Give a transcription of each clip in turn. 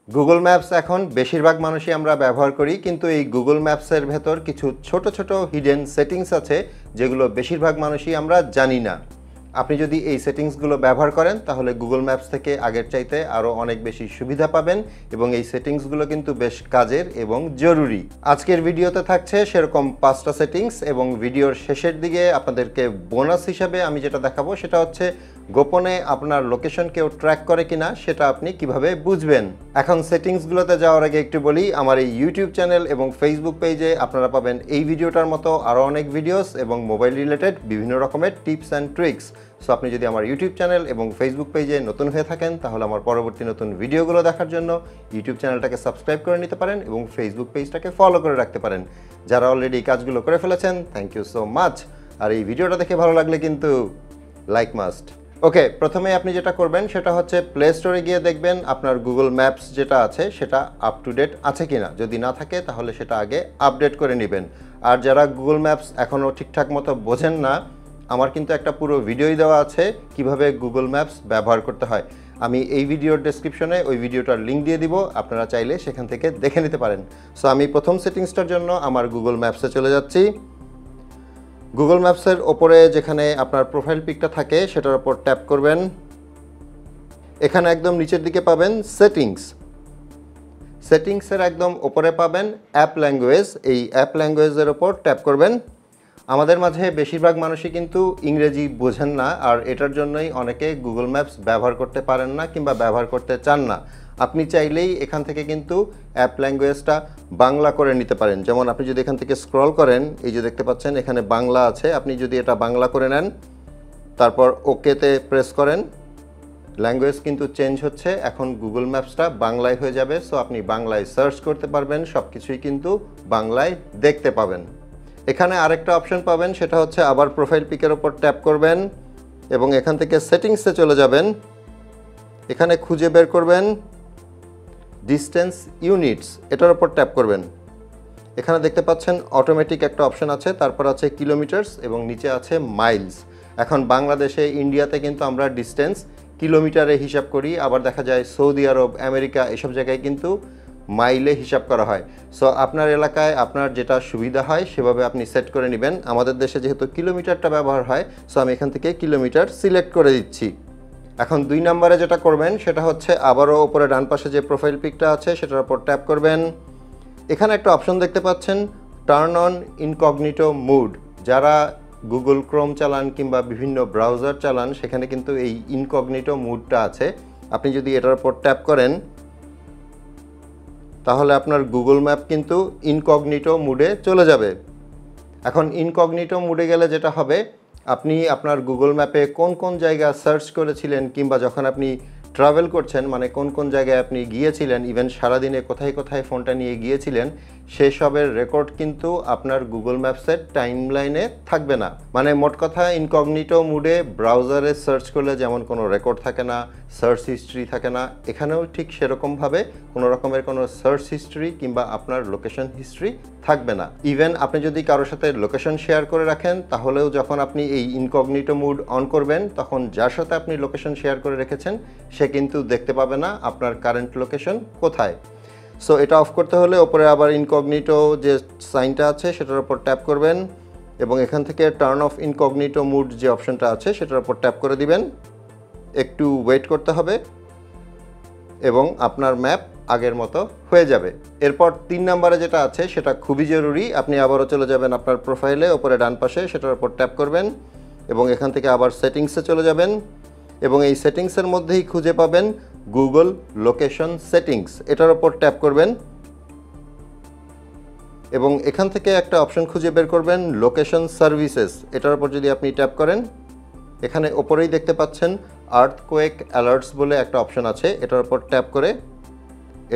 Google maps এখন বেশিরভাগ মানুষই আমরা ব্যবহার করি, কিন্তু এই গুগল ম্যাপসের ভেতর কিছু ছোট ছোট হিডেন সেটিংস আছে যেগুলো বেশিরভাগ মানুষই আমরা জানি না। আপনি যদি এই সেটিংসগুলো ব্যবহার করেন তাহলে গুগল ম্যাপস থেকে আগের চাইতে আরও অনেক বেশি সুবিধা পাবেন এবং এই সেটিংসগুলো কিন্তু বেশ কাজের এবং জরুরি। আজকের ভিডিওতে থাকছে সেরকম 5টা সেটিংস এবং ভিডিওর শেষের দিকে আপনাদেরকে বোনাস হিসাবে আমি যেটা দেখাবো সেটা হচ্ছে গোপনে আপনার লোকেশন কেউ ট্র্যাক করে কিনা সেটা আপনি কিভাবে বুঝবেন। এখন সেটিংসগুলোতে যাওয়ার আগে একটু বলি, আমার এই ইউটিউব চ্যানেল এবং ফেসবুক পেজে আপনারা পাবেন এই ভিডিওটার মতো আরও অনেক ভিডিওস এবং মোবাইল রিলেটেড বিভিন্ন রকমের টিপস অ্যান্ড ট্রিক্স। সো আপনি যদি আমার ইউটিউব চ্যানেল এবং ফেসবুক পেজে নতুন হয়ে থাকেন তাহলে আমার পরবর্তী নতুন ভিডিওগুলো দেখার জন্য ইউটিউব চ্যানেলটাকে সাবস্ক্রাইব করে নিতে পারেন এবং ফেসবুক পেজটাকে ফলো করে রাখতে পারেন। যারা অলরেডি এই কাজগুলো করে ফেলেছেন থ্যাংক ইউ সো মাচ। আর এই ভিডিওটা দেখে ভালো লাগলে কিন্তু লাইক মাস্ট। ওকে, প্রথমে আপনি যেটা করবেন সেটা হচ্ছে প্লে স্টোরে গিয়ে দেখবেন আপনার গুগল ম্যাপস যেটা আছে সেটা আপ টু ডেট আছে কিনা। যদি না থাকে তাহলে সেটা আগে আপডেট করে নেবেন। আর যারা গুগল ম্যাপস এখনও ঠিকঠাক মতো বোঝেন না, আমার কিন্তু একটা পুরো ভিডিওই দেওয়া আছে কিভাবে গুগল ম্যাপস ব্যবহার করতে হয়। আমি এই ভিডিওর ডেসক্রিপশনে ওই ভিডিওটার লিঙ্ক দিয়ে দিব, আপনারা চাইলে সেখান থেকে দেখে নিতে পারেন। সো আমি প্রথম সেটিংসটার জন্য আমার গুগল ম্যাপসে চলে যাচ্ছি। গুগল ম্যাপসের ওপরে যেখানে আপনার প্রোফাইল পিকটা থাকে সেটার উপর ট্যাপ করবেন। এখানে একদম নিচের দিকে পাবেন সেটিংস। সেটিংসের একদম ওপরে পাবেন অ্যাপ ল্যাঙ্গুয়েজ। এই অ্যাপ ল্যাঙ্গুয়েজের ওপর ট্যাপ করবেন। আমাদের মাঝে বেশিরভাগ মানুষই কিন্তু ইংরেজি বোঝেন না, আর এটার জন্যই অনেকে গুগল ম্যাপস ব্যবহার করতে পারেন না কিংবা ব্যবহার করতে চান না। আপনি চাইলেই এখান থেকে কিন্তু অ্যাপ ল্যাঙ্গুয়েজটা বাংলা করে নিতে পারেন। যেমন আপনি যদি এখান থেকে স্ক্রল করেন, এই যে দেখতে পাচ্ছেন এখানে বাংলা আছে, আপনি যদি এটা বাংলা করে নেন তারপর ওকেতে প্রেস করেন, ল্যাঙ্গুয়েজ কিন্তু চেঞ্জ হচ্ছে, এখন গুগল ম্যাপসটা বাংলায় হয়ে যাবে। সো আপনি বাংলায় সার্চ করতে পারবেন, সব কিছুই কিন্তু বাংলায় দেখতে পাবেন। এখানে আরেকটা অপশন পাবেন, সেটা হচ্ছে আবার প্রোফাইল পিকের ওপর ট্যাপ করবেন এবং এখান থেকে সেটিংসে চলে যাবেন। এখানে খুঁজে বের করবেন ডিস্টেন্স ইউনিটস, এটার ওপর ট্যাপ করবেন। এখানে দেখতে পাচ্ছেন অটোমেটিক একটা অপশন আছে, তারপর আছে কিলোমিটার্স এবং নিচে আছে মাইলস। এখন বাংলাদেশে ইন্ডিয়াতে কিন্তু আমরা ডিস্টেন্স কিলোমিটারে হিসাব করি, আবার দেখা যায় সৌদি আরব, আমেরিকা এসব জায়গায় কিন্তু মাইলে হিসাব করা হয়। সো আপনার এলাকায় আপনার যেটা সুবিধা হয় সেভাবে আপনি সেট করে নেবেন। আমাদের দেশে যেহেতু কিলোমিটারটা ব্যবহার হয়, সো আমি এখান থেকে কিলোমিটার সিলেক্ট করে দিচ্ছি। এখন 2 নম্বরে যেটা করবেন সেটা হচ্ছে আবারও উপরে ডান পাশে যে প্রোফাইল পিকটা আছে সেটার উপর ট্যাপ করবেন। এখানে একটা অপশন দেখতে পাচ্ছেন টার্ন অন ইনকগনিটো মুড। যারা গুগল ক্রোম চালান কিংবা বিভিন্ন ব্রাউজার চালান সেখানে কিন্তু এই ইনকগনিটো মুডটা আছে। আপনি যদি এটার উপর ট্যাপ করেন তাহলে আপনার গুগল ম্যাপ কিন্তু ইনকগনিটো মুডে চলে যাবে। এখন ইনকগনিটো মুডে গেলে যেটা হবে, আপনি আপনার গুগল ম্যাপে কোন কোন জায়গা সার্চ করেছিলেন কিংবা যখন আপনি ট্রাভেল করছেন, মানে কোন কোন জায়গায় আপনি গিয়েছিলেন, ইভেন সারাদিনে কোথায় কোথায় ফোনটা নিয়ে গিয়েছিলেন, সেসবের রেকর্ড কিন্তু আপনার গুগল ম্যাপসের টাইমলাইনে থাকবে না। মানে মোট কথা ইনকগনিটো মুডে ব্রাউজারে সার্চ করলে যেমন কোনো রেকর্ড থাকে না, সার্চ হিস্ট্রি থাকে না, এখানেও ঠিক সেরকমভাবে কোনো রকমের কোনো সার্চ হিস্ট্রি কিংবা আপনার লোকেশন হিস্ট্রি থাকবে না। ইভেন আপনি যদি কারোর সাথে লোকেশন শেয়ার করে রাখেন তাহলেও যখন আপনি এই ইনকগনিটো মুড অন করবেন তখন যার সাথে আপনি লোকেশন শেয়ার করে রেখেছেন সে কিন্তু দেখতে পাবে না আপনার কারেন্ট লোকেশন কোথায়। সো এটা অফ করতে হলে ওপরে আবার ইনকগনিটো যে সাইনটা আছে সেটার উপর ট্যাপ করবেন এবং এখান থেকে টার্ন অফ ইনকগনিটো মুড যে অপশনটা আছে সেটার উপর ট্যাপ করে দিবেন। একটু ওয়েট করতে হবে এবং আপনার ম্যাপ আগের মতো হয়ে যাবে। এরপর 3 নম্বরে যেটা আছে সেটা খুবই জরুরি। আপনি আবারও চলে যাবেন আপনার প্রোফাইলে, ওপরে ডান পাশে সেটার উপর ট্যাপ করবেন এবং এখান থেকে আবার সেটিংসে চলে যাবেন এবং এই সেটিংসের মধ্যেই খুঁজে পাবেন গুগল লোকেশন সেটিংস, এটার উপর ট্যাপ করবেন এবং এখান থেকে একটা অপশন খুঁজে বের করবেন লোকেশন সার্ভিসেস। এটার উপর যদি আপনি ট্যাপ করেন, এখানে ওপরেই দেখতে পাচ্ছেন আর্থকোয়েক অ্যালার্টস বলে একটা অপশন আছে, এটার উপর ট্যাপ করে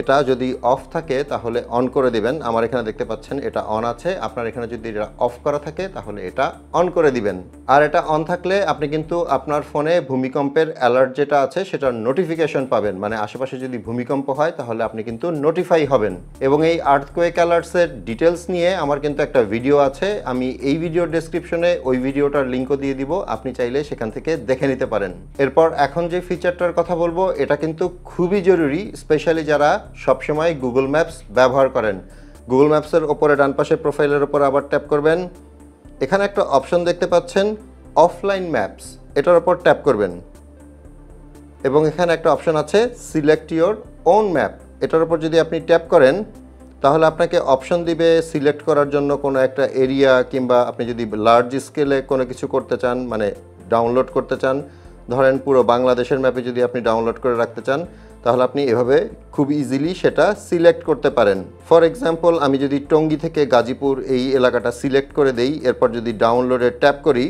এটা যদি অফ থাকে তাহলে অন করে দিবেন। আমার এখানে দেখতে পাচ্ছেন এটা অন আছে, আপনার এখানে যদি এটা অফ করা থাকে তাহলে এটা অন করে দিবেন। আর এটা অন থাকলে আপনি কিন্তু আপনার ফোনে ভূমিকম্পের অ্যালার্ট যেটা আছে সেটার নোটিফিকেশন পাবেন, মানে আশেপাশে যদি ভূমিকম্প হয় তাহলে আপনি কিন্তু নোটিফাই হবেন। এবং এই আর্থকোয়েক অ্যালার্টসের ডিটেলস নিয়ে আমার কিন্তু একটা ভিডিও আছে, আমি এই ভিডিওর ডেসক্রিপশনে ওই ভিডিওটার লিঙ্কও দিয়ে দিব, আপনি চাইলে সেখান থেকে দেখে নিতে পারেন। এরপর এখন যে ফিচারটার কথা বলবো এটা কিন্তু খুবই জরুরি, স্পেশালি যারা সবসময় গুগল ম্যাপস ব্যবহার করেন। গুগল ম্যাপসের ওপরে ডান পাশে প্রোফাইলের ওপর আবার ট্যাপ করবেন। এখানে একটা অপশন দেখতে পাচ্ছেন অফলাইন ম্যাপস, এটার ওপর ট্যাপ করবেন এবং এখানে একটা অপশন আছে সিলেক্ট ইওর ওন ম্যাপ, এটার ওপর যদি আপনি ট্যাপ করেন তাহলে আপনাকে অপশন দিবে সিলেক্ট করার জন্য কোনো একটা এরিয়া, কিংবা আপনি যদি লার্জ স্কেলে কোনো কিছু করতে চান, মানে ডাউনলোড করতে চান, ধরেন পুরো বাংলাদেশের ম্যাপে যদি আপনি ডাউনলোড করে রাখতে চান তাহলে আপনি এভাবে খুব ইজিলি সেটা সিলেক্ট করতে পারেন। ফর এক্সাম্পল, আমি যদি টঙ্গী থেকে গাজীপুর এই এলাকাটা সিলেক্ট করে দেই, এরপর যদি ডাউনলোডে ট্যাপ করি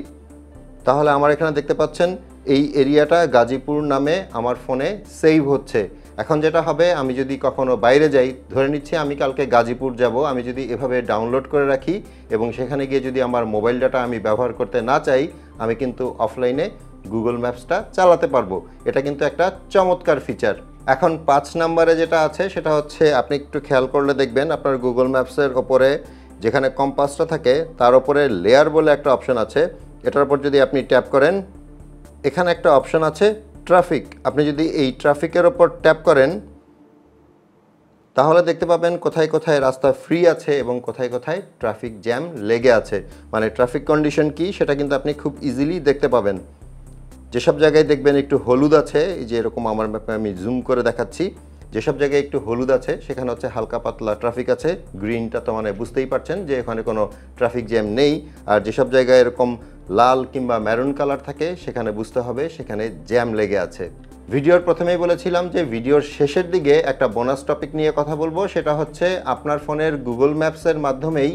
তাহলে আমার এখানে দেখতে পাচ্ছেন এই এরিয়াটা গাজীপুর নামে আমার ফোনে সেভ হচ্ছে। এখন যেটা হবে, আমি যদি কখনো বাইরে যাই, ধরে নিচ্ছি আমি কালকে গাজীপুর যাব, আমি যদি এভাবে ডাউনলোড করে রাখি এবং সেখানে গিয়ে যদি আমার মোবাইল ডাটা আমি ব্যবহার করতে না চাই, আমি কিন্তু অফলাইনে গুগল ম্যাপসটা চালাতে পারবো। এটা কিন্তু একটা চমৎকার ফিচার। এখন 5 নম্বরে যেটা আছে সেটা হচ্ছে, আপনি একটু খেয়াল করলে দেখবেন আপনার গুগল ম্যাপসের ওপরে যেখানে কম্পাসটা থাকে তার ওপরে লেয়ার বলে একটা অপশন আছে, এটার উপর যদি আপনি ট্যাপ করেন এখানে একটা অপশন আছে ট্রাফিক। আপনি যদি এই ট্রাফিকের ওপর ট্যাপ করেন তাহলে দেখতে পাবেন কোথায় কোথায় রাস্তা ফ্রি আছে এবং কোথায় কোথায় ট্রাফিক জ্যাম লেগে আছে, মানে ট্রাফিক কন্ডিশন কি সেটা কিন্তু আপনি খুব ইজিলি দেখতে পাবেন। যেসব জায়গায় দেখবেন একটু হলুদ আছে, এই যে এরকম আমার ম্যাপে আমি জুম করে দেখাচ্ছি, যেসব জায়গায় একটু হলুদ আছে সেখানে হচ্ছে হালকা পাতলা ট্রাফিক আছে, গ্রিনটা তো মানে বুঝতেই পারছেন যে এখানে কোনো ট্রাফিক জ্যাম নেই। আর যেসব জায়গায় এরকম লাল কিংবা ম্যারুন কালার থাকে সেখানে বুঝতে হবে সেখানে জ্যাম লেগে আছে। ভিডিওর প্রথমেই বলেছিলাম যে ভিডিওর শেষের দিকে একটা বোনাস টপিক নিয়ে কথা বলবো, সেটা হচ্ছে আপনার ফোনের গুগল ম্যাপসের মাধ্যমেই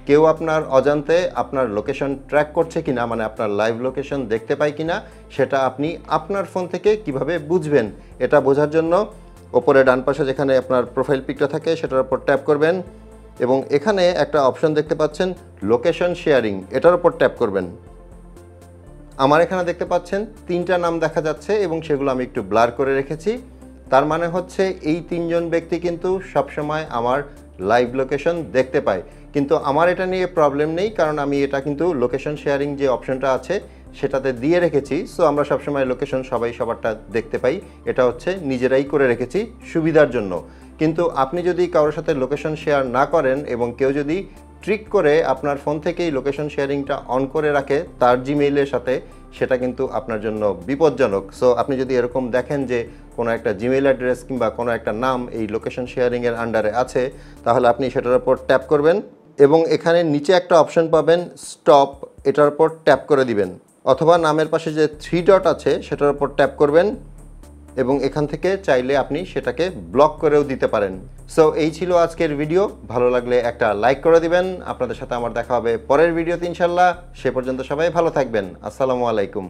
কেউ আপনার অজান্তে আপনার লোকেশন ট্র্যাক করছে কিনা, মানে আপনার লাইভ লোকেশন দেখতে পায় কিনা, সেটা আপনি আপনার ফোন থেকে কিভাবে বুঝবেন। এটা বোঝার জন্য ওপরে ডান পাশে যেখানে আপনার প্রোফাইল পিকটা থাকে সেটার উপর ট্যাপ করবেন এবং এখানে একটা অপশন দেখতে পাচ্ছেন লোকেশন শেয়ারিং, এটার উপর ট্যাপ করবেন। আমার এখানে দেখতে পাচ্ছেন 3টা নাম দেখা যাচ্ছে এবং সেগুলো আমি একটু ব্লার করে রেখেছি। তার মানে হচ্ছে এই 3জন ব্যক্তি কিন্তু সবসময় আমার লাইভ লোকেশন দেখতে পায়, কিন্তু আমার এটা নিয়ে প্রবলেম নেই, কারণ আমি এটা কিন্তু লোকেশন শেয়ারিং যে অপশনটা আছে সেটাতে দিয়ে রেখেছি। সো আমরা সবসময় লোকেশন সবাই সবারটা দেখতে পাই, এটা হচ্ছে নিজেরাই করে রেখেছি সুবিধার জন্য। কিন্তু আপনি যদি কারোর সাথে লোকেশন শেয়ার না করেন এবং কেউ যদি ট্রিক করে আপনার ফোন থেকেই লোকেশন শেয়ারিংটা অন করে রাখে তার জিমেইলের সাথে, সেটা কিন্তু আপনার জন্য বিপজ্জনক। সো আপনি যদি এরকম দেখেন যে কোনো একটা জিমেইল অ্যাড্রেস কিংবা কোনো একটা নাম এই লোকেশন শেয়ারিংয়ের আন্ডারে আছে, তাহলে আপনি সেটার উপর ট্যাপ করবেন এবং এখানে নিচে একটা অপশন পাবেন স্টপ, এটার উপর ট্যাপ করে দিবেন, অথবা নামের পাশে যে 3 ডট আছে সেটার উপর ট্যাপ করবেন এবং এখান থেকে চাইলে আপনি সেটাকে ব্লক করেও দিতে পারেন। সো এই ছিল আজকের ভিডিও, ভালো লাগলে একটা লাইক করে দিবেন। আপনাদের সাথে আমার দেখা হবে পরের ভিডিওতে ইনশাল্লাহ। সে পর্যন্ত সবাই ভালো থাকবেন। আসসালামু আলাইকুম।